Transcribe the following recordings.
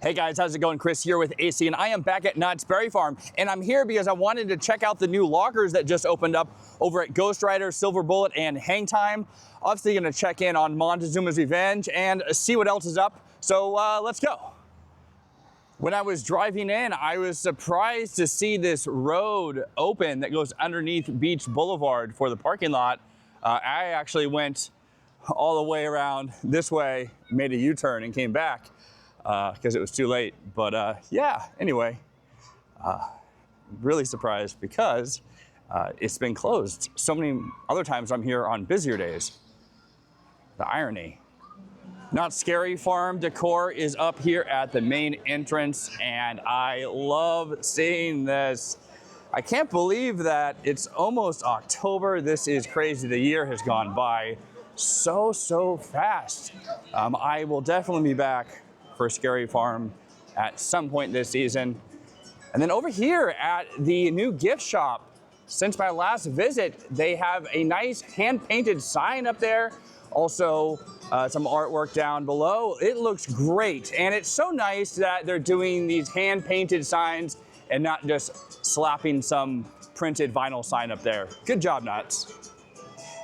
Hey guys, how's it going? Chris here with AC, and I am back at Knott's Berry Farm, and I'm here because I wanted to check out the new lockers that just opened up over at Ghostrider, Silver Bullet, and HangTime. Obviously gonna check in on Montezuma's Revenge and see what else is up, so let's go. When I was driving in, I was surprised to see this road open that goes underneath Beach Boulevard for the parking lot. I actually went all the way around this way, made a U-turn and came back because it was too late. But yeah, anyway, really surprised because it's been closed so many other times I'm here on busier days. The irony. Not Scary Farm decor is up here at the main entrance, and I love seeing this. I can't believe that it's almost October. This is crazy. The year has gone by so fast. I will definitely be back for Scary Farm at some point this season. And then over here at the new gift shop, since my last visit, they have a nice hand-painted sign up there. Also, some artwork down below. It looks great, and it's so nice that they're doing these hand-painted signs and not just slapping some printed vinyl sign up there. Good job, Knott.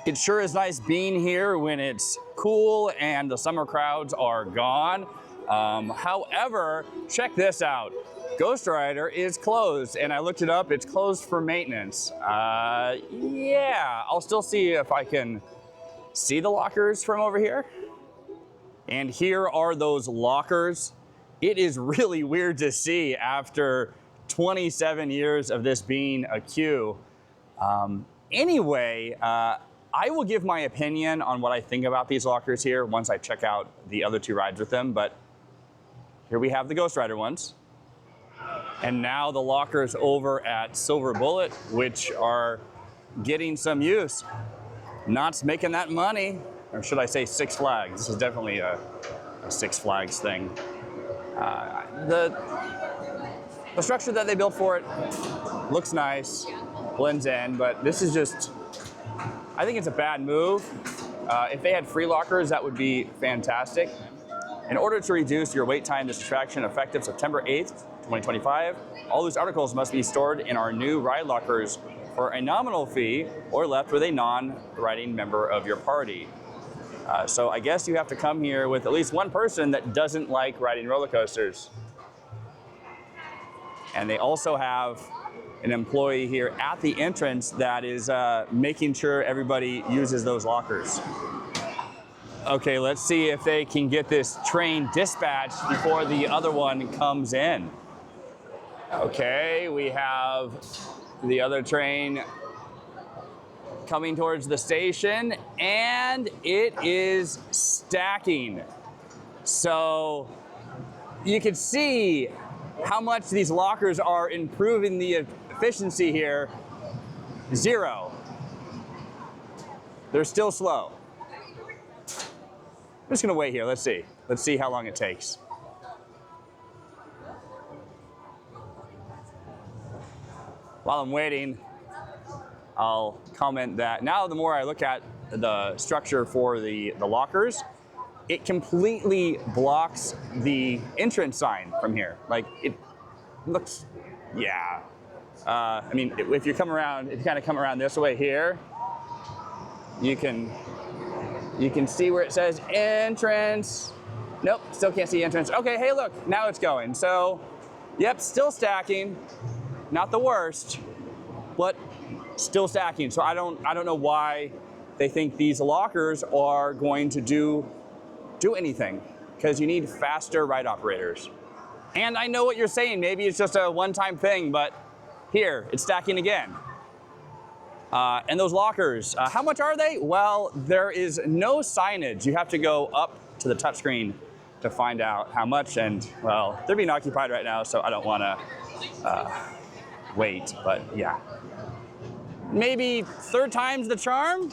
It sure is nice being here when it's cool and the summer crowds are gone. However, check this out. Ghostrider is closed, and I looked it up. It's closed for maintenance. Yeah, I'll still see if I can see the lockers from over here. And here are those lockers. It is really weird to see after 27 years of this being a queue. Anyway, I will give my opinion on what I think about these lockers here once I check out the other two rides with them, but here we have the Ghostrider ones. And now the lockers over at Silver Bullet, which are getting some use. Knott's making that money, or should I say Six Flags. This is definitely a Six Flags thing. The structure that they built for it looks nice, blends in, but this is just, I think it's a bad move. If they had free lockers, that would be fantastic. In order to reduce your wait time this attraction effective September 8th, 2025, all those articles must be stored in our new ride lockers for a nominal fee or left with a non-riding member of your party. So I guess you have to come here with at least one person that doesn't like riding roller coasters. And they also have an employee here at the entrance that is making sure everybody uses those lockers. Okay, let's see if they can get this train dispatched before the other one comes in. Okay, we have the other train coming towards the station, and it is stacking. So you can see how much these lockers are improving the efficiency here. 0. They're still slow. I'm just gonna wait here, let's see. Let's see how long it takes. While I'm waiting, I'll comment that now the more I look at the structure for the lockers, it completely blocks the entrance sign from here. Like, it looks, yeah. I mean, if you kind of come around this way here, you can see where it says entrance. Nope, still can't see entrance. Okay, hey look, now it's going. So, yep, still stacking. Not the worst, but still stacking. So I don't know why they think these lockers are going to do anything, because you need faster ride operators. And I know what you're saying, maybe it's just a one-time thing, but here, it's stacking again. And those lockers, how much are they? Well, there is no signage. You have to go up to the touchscreen to find out how much, and well, they're being occupied right now, so I don't wanna wait, but yeah. Maybe third time's the charm?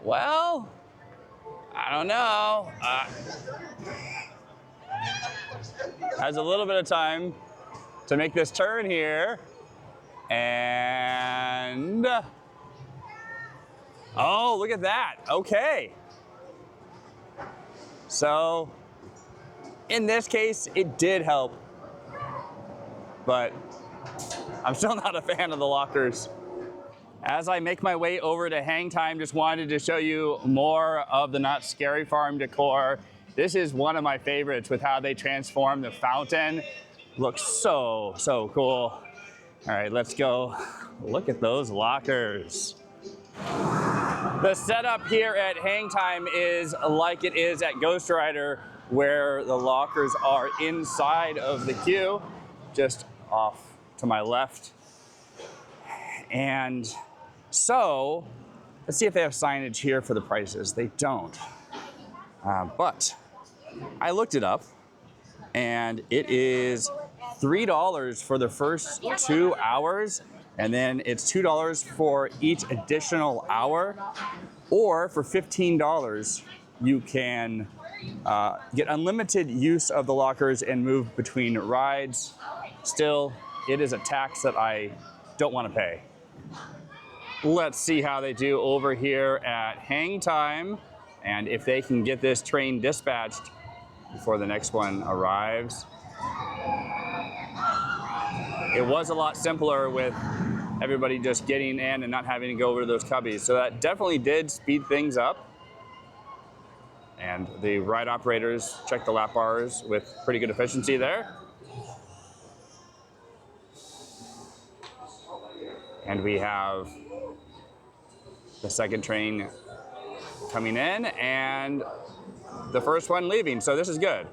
Well, I don't know. Has a little bit of time to make this turn here. And, oh, look at that. Okay. So In this case, it did help, but I'm still not a fan of the lockers. As I make my way over to HangTime, just wanted to show you more of the Knott Scary Farm decor. This is one of my favorites with how they transform the fountain. Looks so, so cool. All right, let's go look at those lockers. The setup here at HangTime is like it is at Ghostrider, where the lockers are inside of the queue, just off to my left. And so, let's see if they have signage here for the prices. They don't. But I looked it up, and it is $3 for the first 2 hours, and then it's $2 for each additional hour, or for $15, you can get unlimited use of the lockers and move between rides. Still, it is a tax that I don't want to pay. Let's see how they do over here at HangTime, and if they can get this train dispatched before the next one arrives. It was a lot simpler with everybody just getting in and not having to go over to those cubbies. So that definitely did speed things up. And the ride operators checked the lap bars with pretty good efficiency there. And we have the second train coming in and the first one leaving, so this is good.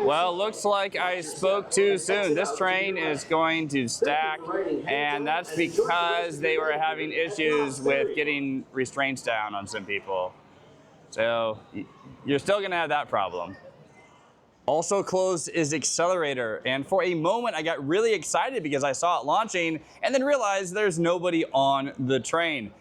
Well, looks like I spoke too soon. This train is going to stack, and that's because they were having issues with getting restraints down on some people. So you're still gonna have that problem. Also closed is Accelerator, and for a moment I got really excited because I saw it launching and then realized there's nobody on the train.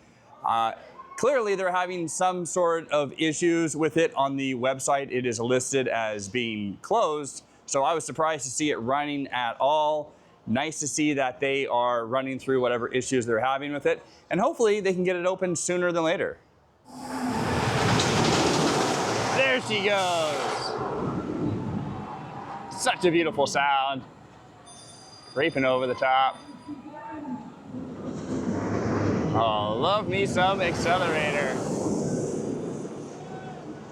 Clearly they're having some sort of issues with it on the website. It is listed as being closed, so I was surprised to see it running at all. Nice to see that they are running through whatever issues they're having with it, and hopefully they can get it open sooner than later. There she goes. Such a beautiful sound. Creeping over the top. Oh, love me some Accelerator.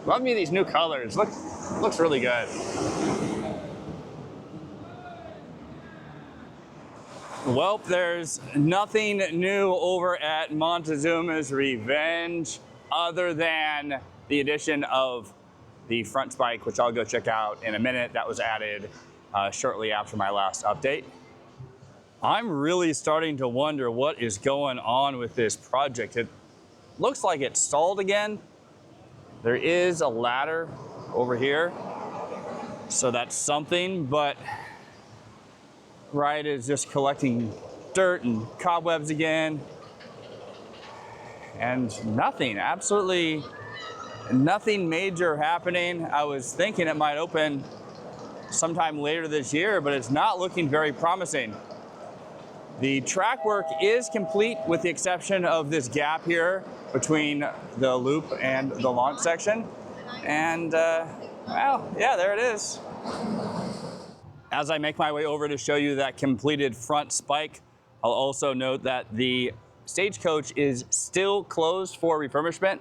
Love me these new colors. Looks really good. Well, there's nothing new over at Montezuma's Revenge other than the addition of the front spike, which I'll go check out in a minute. That was added shortly after my last update. I'm really starting to wonder what is going on with this project. It looks like it stalled again. There is a ladder over here, so that's something, but Ride is just collecting dirt and cobwebs again, and nothing, absolutely nothing major happening. I was thinking it might open sometime later this year, but it's not looking very promising. The track work is complete with the exception of this gap here between the loop and the launch section. And, well, yeah, there it is. As I make my way over to show you that completed front spike, I'll also note that the stagecoach is still closed for refurbishment.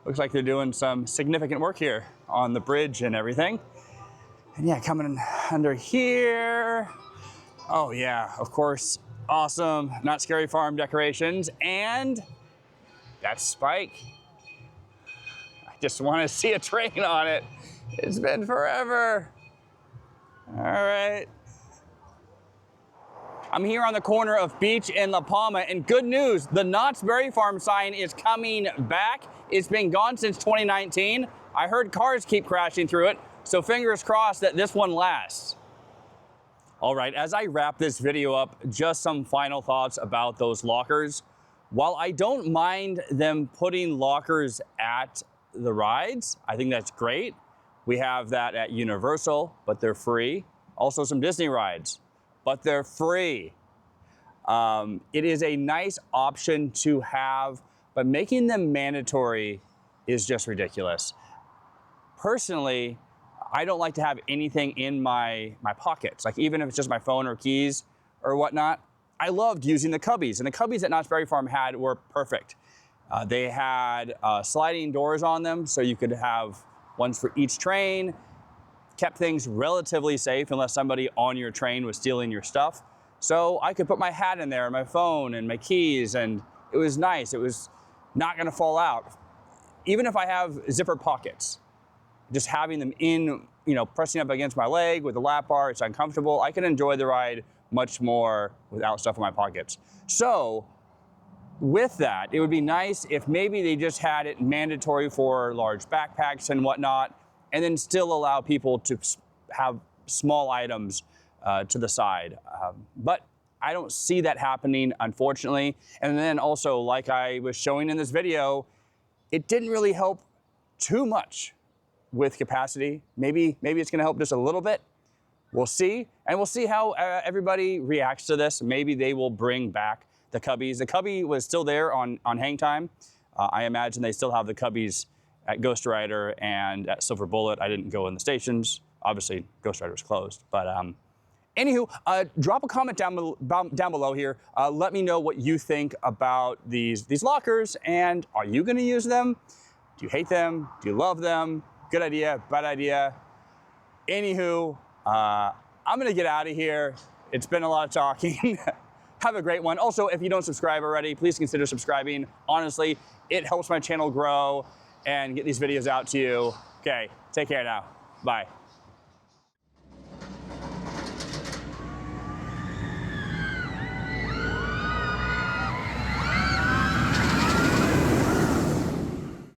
Looks like they're doing some significant work here on the bridge and everything. And yeah, coming in under here. Oh yeah, of course, awesome Knott Scary Farm decorations, and that spike. I just want to see a train on it. It's been forever. All right. I'm here on the corner of Beach and La Palma, and good news, the Knott's Berry Farm sign is coming back. It's been gone since 2019. I heard cars keep crashing through it, so fingers crossed that this one lasts. All right, as I wrap this video up, just some final thoughts about those lockers. While I don't mind them putting lockers at the rides, I think that's great. We have that at Universal, but they're free. Also some Disney rides, but they're free. It is a nice option to have, but making them mandatory is just ridiculous. Personally, I don't like to have anything in my pockets, like even if it's just my phone or keys or whatnot. I loved using the cubbies, and the cubbies that Knott's Berry Farm had were perfect. They had sliding doors on them, so you could have ones for each train, kept things relatively safe unless somebody on your train was stealing your stuff. So I could put my hat in there, my phone and my keys, and it was nice. It was not gonna fall out. Even if I have zipper pockets, just having them in, pressing up against my leg with the lap bar, it's uncomfortable. I can enjoy the ride much more without stuff in my pockets. So with that, it would be nice if maybe they just had it mandatory for large backpacks and whatnot, and then still allow people to have small items to the side. But I don't see that happening, unfortunately. And then also, like I was showing in this video, it didn't really help too much with capacity. Maybe it's gonna help just a little bit. We'll see, and we'll see how everybody reacts to this. Maybe they will bring back the cubbies. The cubby was still there on HangTime. I imagine they still have the cubbies at Ghostrider and at Silver Bullet. I didn't go in the stations. Obviously, Ghostrider was closed. But anywho, drop a comment down below here. Let me know what you think about these lockers, and are you gonna use them? Do you hate them? Do you love them? Good idea, bad idea? Anywho, I'm gonna get out of here. It's been a lot of talking. Have a great one. Also, if you don't subscribe already, please consider subscribing. Honestly, it helps my channel grow and get these videos out to you. Okay, take care now. Bye.